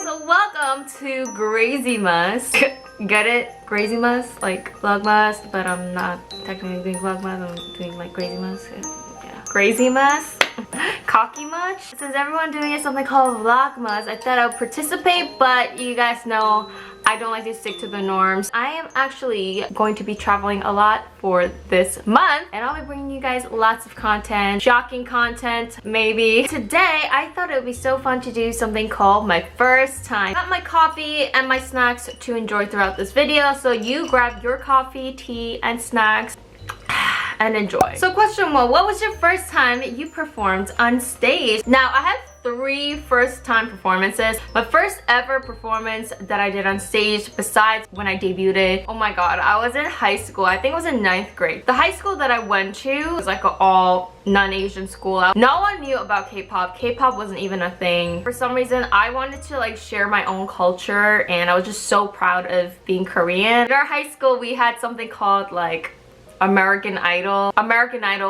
So welcome to GRAZYMAS. Get it? GRAZYMAS? Like Vlogmas, but I'm not technically doing Vlogmas, I'm doing like GRAZYMAS. Yeah. GRAZYMAS? Cocky much? Since everyone doing it something called Vlogmas, I thought I would participate, but you guys know I don't like to stick to the norms. I am actually going to be traveling a lot for this month, and I'll be bringing you guys lots of content, shocking content maybe. Today, I thought it would be so fun to do something called my first time. I got my coffee and my snacks to enjoy throughout this video, so you grab your coffee, tea, and snacks and enjoy. So question one, what was your first time you performed on stage? Now, I have 3 first-time performances. My first ever performance that I did on stage, besides when I debuted, oh my god, I was in high school. I think it was in 9th grade. The high school that I went to was like an all non-Asian school. No one knew about K-pop. K-pop wasn't even a thing. For some reason, I wanted to like share my own culture, and I was just so proud of being Korean. In our high school, we had something called like American Idol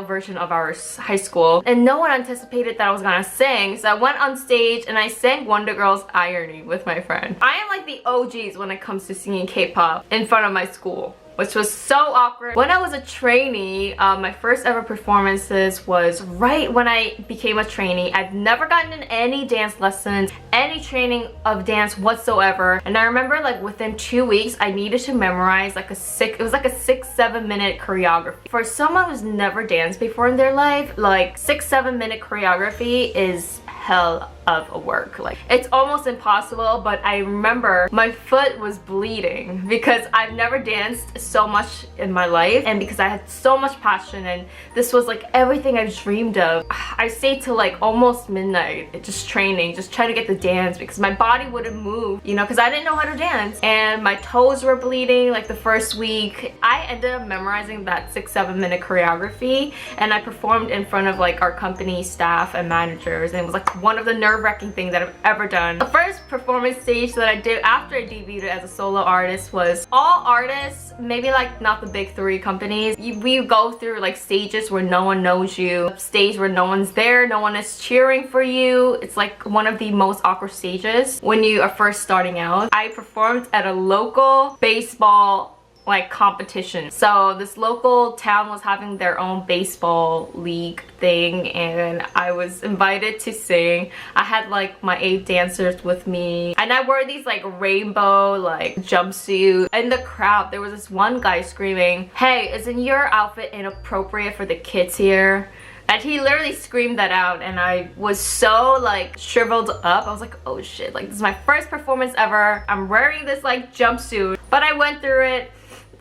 version of our high school, and no one anticipated that I was gonna sing, so I went on stage and I sang Wonder Girl's Irony with my friend. I am like the OGs when it comes to singing K-pop in front of my school, which was so awkward. When I was a trainee, my first ever performances was right when I became a trainee. I've never gotten in any dance lessons, any training of dance whatsoever. And I remember like within 2 weeks, I needed to memorize like it was like a 6-7 minute choreography. For someone who's never danced before in their life, like 6-7 minute choreography is hell of a work. Like, it's almost impossible, but I remember my foot was bleeding because I've never danced so much in my life, and because I had so much passion, and this was like everything I dreamed of. I stayed till like almost midnight just training, just trying to get the dance because my body wouldn't move, you know, because I didn't know how to dance, and my toes were bleeding like the first week. I ended up memorizing that 6-7 minute choreography, and I performed in front of like our company staff and managers, and it was like one of the nerve-wracking things that I've ever done. The first performance stage that I did after I debuted as a solo artist was all artists, maybe like not the big 3 companies. We go through like stages where no one knows you, stage where no one's there, no one is cheering for you. It's like one of the most awkward stages when you are first starting out. I performed at a local baseball like competition. So this local town was having their own baseball league thing, and I was invited to sing. I had like my 8 dancers with me, and I wore these like rainbow like jumpsuit. In the crowd, there was this one guy screaming, "Hey, isn't your outfit inappropriate for the kids here?" And he literally screamed that out, and I was so like shriveled up. I was like, oh shit, like this is my first performance ever. I'm wearing this like jumpsuit, but I went through it.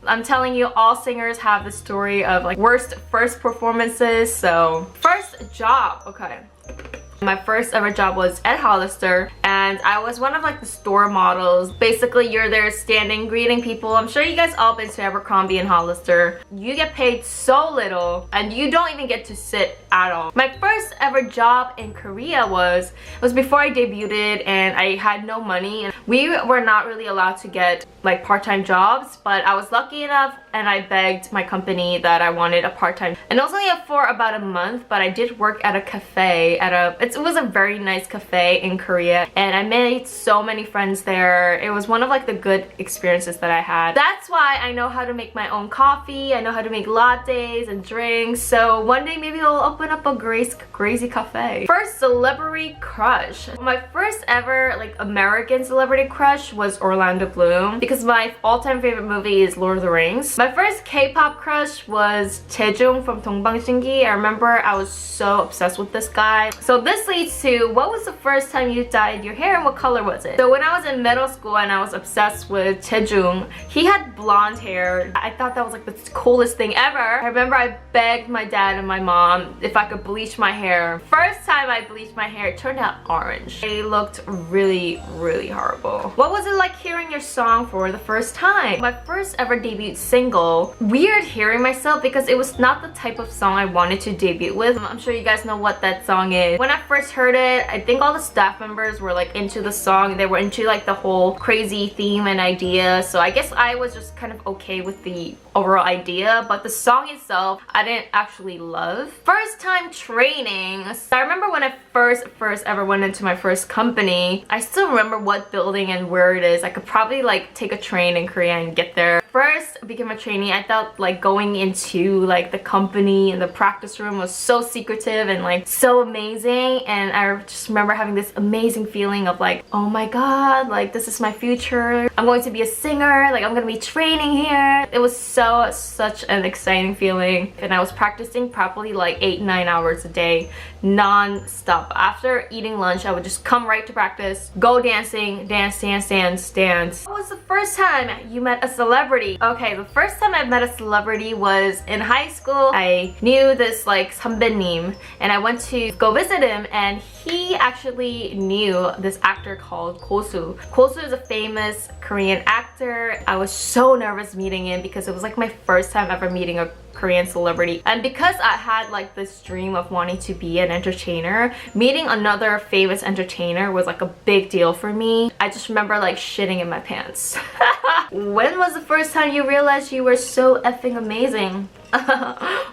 I'm telling you, all singers have the story of like worst first performances. So first job, okay. My first ever job was at Hollister, and I was one of like the store models. Basically, you're there standing, greeting people. I'm sure you guys all been to Abercrombie and Hollister. You get paid so little, and you don't even get to sit at all. My first ever job in Korea was before I debuted, and I had no money, and we were not really allowed to get like part-time jobs, but I was lucky enough, and I begged my company that I wanted a part-time. And it was only for about a month, but I did work at a cafe, it was a very nice cafe in Korea, and I made so many friends there. It was one of like the good experiences that I had. That's why I know how to make my own coffee. I know how to make lattes and drinks. So one day maybe I'll open up a GRAZY cafe. First celebrity crush. My first ever like American celebrity crush was Orlando Bloom, because my all-time favorite movie is Lord of the Rings. My first K-pop crush was Jaejung from 동방신기. I remember I was so obsessed with this guy. So this leads to, what was the first time you dyed your hair and what color was it? So when I was in middle school and I was obsessed with Jaejung, he had blonde hair. I thought that was like the coolest thing ever. I remember I begged my dad and my mom if I could bleach my hair. First time I bleached my hair, it turned out orange. It looked really, really horrible. What was it like hearing your song for the first time? My first ever debut singing single. Weird hearing myself because it was not the type of song I wanted to debut with. I'm sure you guys know what that song is. When I first heard it, I think all the staff members were like into the song. They were into like the whole crazy theme and idea. So I guess I was just kind of okay with the overall idea, but the song itself I didn't actually love. First time training. I remember when I first ever went into my first company. I still remember what building and where it is. I could probably like take a train in Korea and get there. First became a trainee, I felt like going into like the company and the practice room was so secretive and like so amazing, and I just remember having this amazing feeling of like, oh my god, like this is my future. I'm going to be a singer, like I'm gonna be training here. It was such an exciting feeling, and I was practicing probably like 8-9 hours a day non-stop. After eating lunch, I would just come right to practice, go dancing, dance. What was the first time you met a celebrity? Okay, the first time I met a celebrity was in high school. I knew this like 선배님, and I went to go visit him, and he actually knew this actor called Gosu. Gosu is a famous Korean actor. I was so nervous meeting him because it was like my first time ever meeting a Korean celebrity, and because I had like this dream of wanting to be an entertainer, meeting another famous entertainer was like a big deal for me. I just remember like shitting in my pants. When was the first time you realized you were so effing amazing?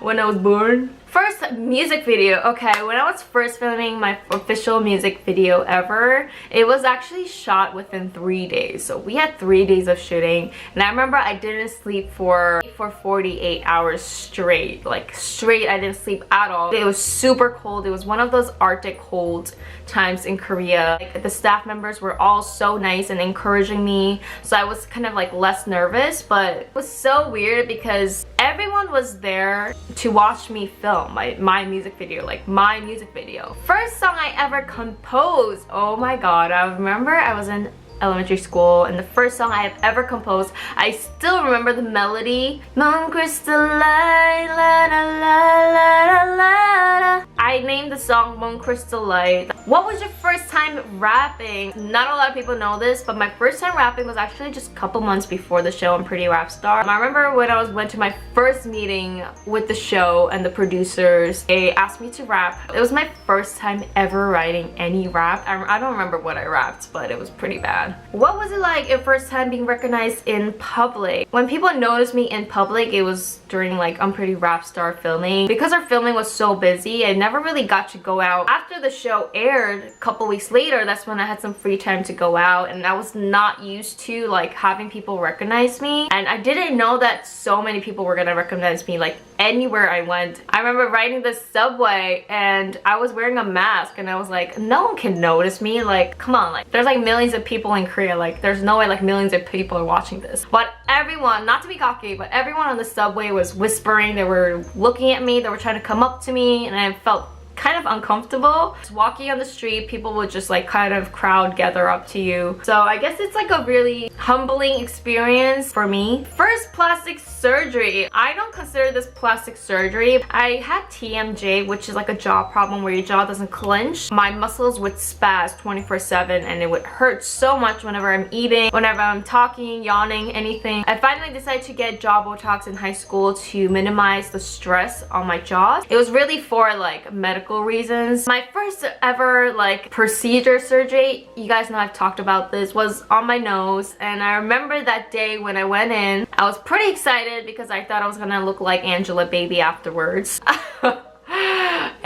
When I was born. First music video. Okay, when I was first filming my official music video ever, it was actually shot within 3 days. So we had 3 days of shooting, and I remember I didn't sleep for 48 hours straight. Like straight, I didn't sleep at all. It was super cold. It was one of those Arctic cold times in Korea. Like, the staff members were all so nice and encouraging me, so I was kind of like less nervous, but it was so weird because everyone was there to watch me film my music video, like my music video. First song I ever composed. Oh my god, I remember I was in elementary school, and the first song I have ever composed, I still remember the melody. Moon crystal light, la la la la la la. I named the song Moon Crystal Light. What was your first time rapping? Not a lot of people know this, but my first time rapping was actually just a couple months before the show on Pretty Rap Star. I remember when I went to my first meeting with the show and the producers, they asked me to rap. It was my first time ever writing any rap. I don't remember what I rapped, but it was pretty bad. What was it like your first time being recognized in public? When people noticed me in public, it was during like on Pretty Rap Star filming. Because our filming was so busy, I never really got to go out. After the show aired, a couple weeks later, that's when I had some free time to go out, and I was not used to like having people recognize me, and I didn't know that so many people were gonna recognize me like anywhere I went. I remember riding the subway and I was wearing a mask, and I was like, no one can notice me, like come on, like there's like millions of people in Korea, like there's no way like millions of people are watching this. But everyone, not to be cocky, but everyone on the subway was whispering, they were looking at me, they were trying to come up to me, and I felt kind of uncomfortable. Just walking on the street, people would just like kind of crowd gather up to you. So I guess it's like a really humbling experience for me. First plastic surgery. I don't consider this plastic surgery. I had TMJ, which is like a jaw problem where your jaw doesn't clench. My muscles would spaz 24/7, and it would hurt so much whenever I'm eating, whenever I'm talking, yawning, anything. I finally decided to get jaw Botox in high school to minimize the stress on my jaw. It was really for like medical reasons. My first ever like procedure surgery, you guys know I've talked about this, was on my nose, and I remember that day when I went in, I was pretty excited because I thought I was gonna look like Angela Baby afterwards.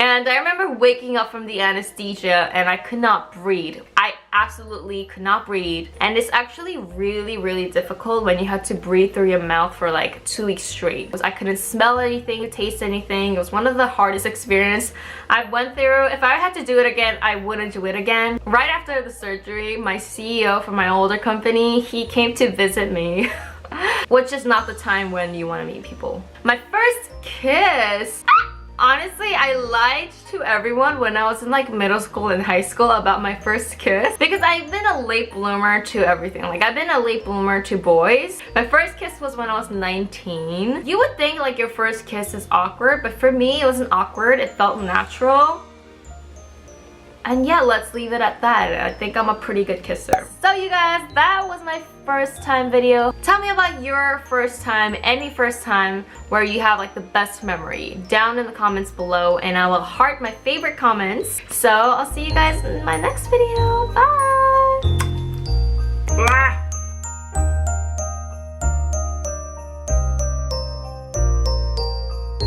And I remember waking up from the anesthesia and I could not breathe. I absolutely could not breathe. And it's actually really difficult when you have to breathe through your mouth for like 2 weeks straight. I couldn't smell anything, taste anything. It was one of the hardest experiences I went through. If I had to do it again, I wouldn't do it again. Right after the surgery, my CEO from my older company, he came to visit me. Which is not the time when you want to meet people. My first kiss. Honestly, I lied to everyone when I was in like middle school and high school about my first kiss, because I've been a late bloomer to everything. Like I've been a late bloomer to boys. My first kiss was when I was 19. You would think like your first kiss is awkward, but for me it wasn't awkward. It felt natural. And yeah, let's leave it at that. I think I'm a pretty good kisser. So you guys, that was my first time video. Tell me about your first time, any first time where you have like the best memory down in the comments below, and I will heart my favorite comments. So I'll see you guys in my next video. Bye!